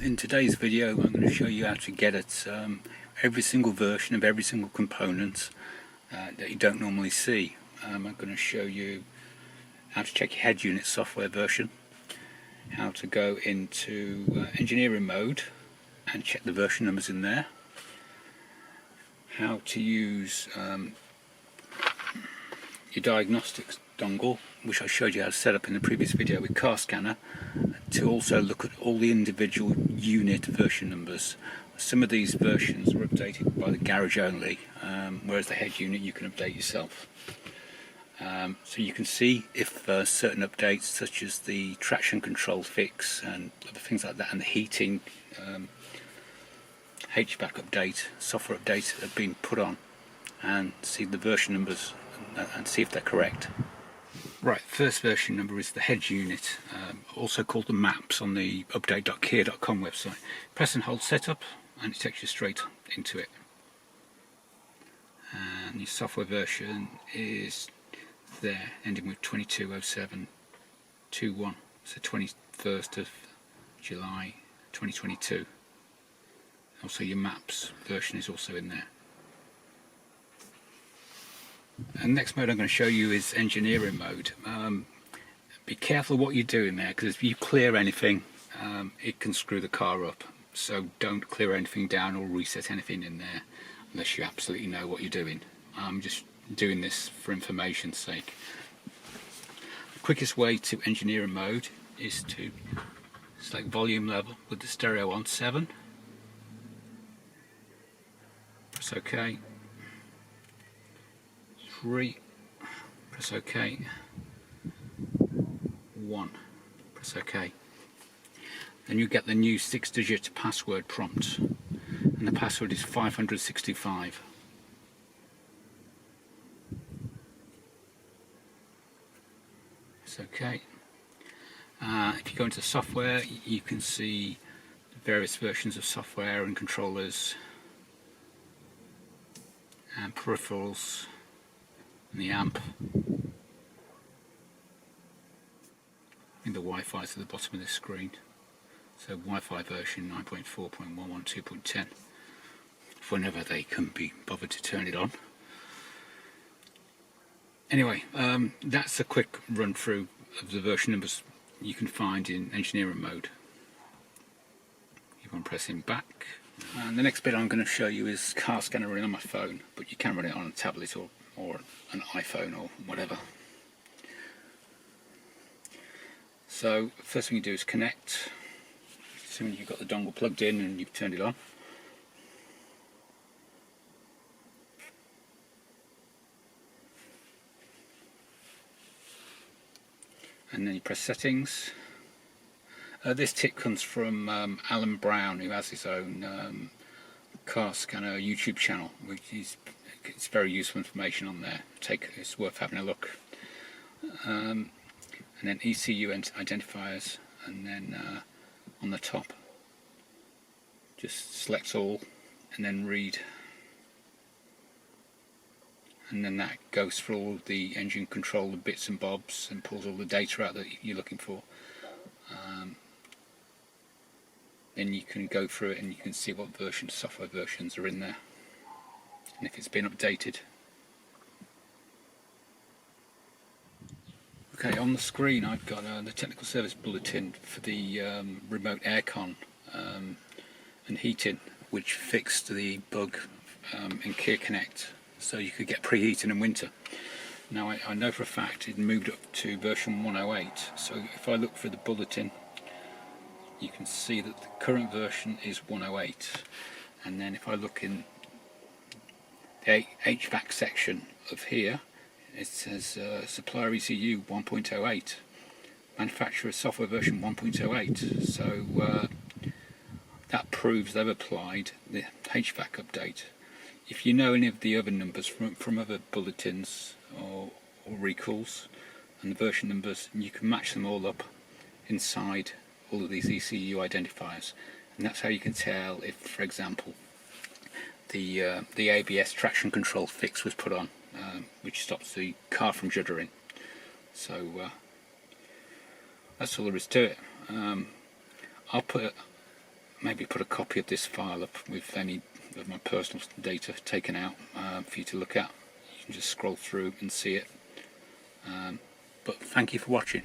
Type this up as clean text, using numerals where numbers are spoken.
In today's video I'm going to show you how to get at every single version of every single component that you don't normally see. I'm going to show you how to check your head unit software version, how to go into engineering mode and check the version numbers in there, how to use your diagnostics dongle, which I showed you how to set up in the previous video with Car Scanner, to also look at all the individual unit version numbers. Some of these versions are updated by the garage only, whereas the head unit you can update yourself. So you can see if certain updates such as the traction control fix and other things like that, and the heating HVAC update, software update have been put on, and see the version numbers and see if they're correct. Right, first version number is the head unit, also called the maps on the update.kia.com website. Press and hold setup and it takes you straight into it. And your software version is there, ending with 220721, so 21st of July 2022. Also your maps version is also in there. And next mode I'm going to show you is engineering mode. Be careful what you do in there, because if you clear anything it can screw the car up, so don't clear anything down or reset anything in there unless you absolutely know what you're doing. I'm just doing this for information's sake. The quickest way to engineering mode is to select volume level with the stereo on 7, press OK, 3, press OK, 1, press OK. Then you get the new 6-digit password prompt, and the password is 565. It's OK. If you go into software, you can see various versions of software and controllers and peripherals, and the amp, and the Wi-Fi is at the bottom of this screen. So Wi-Fi version 9.4.112.10, whenever they can be bothered to turn it on. Anyway, that's a quick run through of the version numbers you can find in engineering mode. You want to press in back. And the next bit I'm going to show you is Car Scanner running on my phone, but you can run it on a tablet or an iPhone or whatever. So first thing you do is connect, assuming you've got the dongle plugged in and you've turned it on. And then you press settings. This tip comes from Alan Brown, who has his own Car Scanner YouTube channel, which is it's very useful information on there. It's worth having a look. And then ECU identifiers, and then on the top just select all and then read, and then that goes through all the engine control, the bits and bobs, and pulls all the data out that you're looking for. Then you can go through it and you can see what software versions are in there and if it's been updated. Okay, on the screen I've got the technical service bulletin for the remote aircon and heating, which fixed the bug in Kia Connect, so you could get preheating in winter. Now I know for a fact it moved up to version 108, so if I look for the bulletin you can see that the current version is 108, and then if I look in the HVAC section of here, it says supplier ECU 1.08, manufacturer software version 1.08, so that proves they've applied the HVAC update. If you know any of the other numbers from other bulletins or recalls and the version numbers, you can match them all up inside all of these ECU identifiers, and that's how you can tell if, for example, the ABS traction control fix was put on, which stops the car from juddering. So that's all there is to it. I'll put maybe put a copy of this file up with any of my personal data taken out for you to look at. You can just scroll through and see it. But thank you for watching.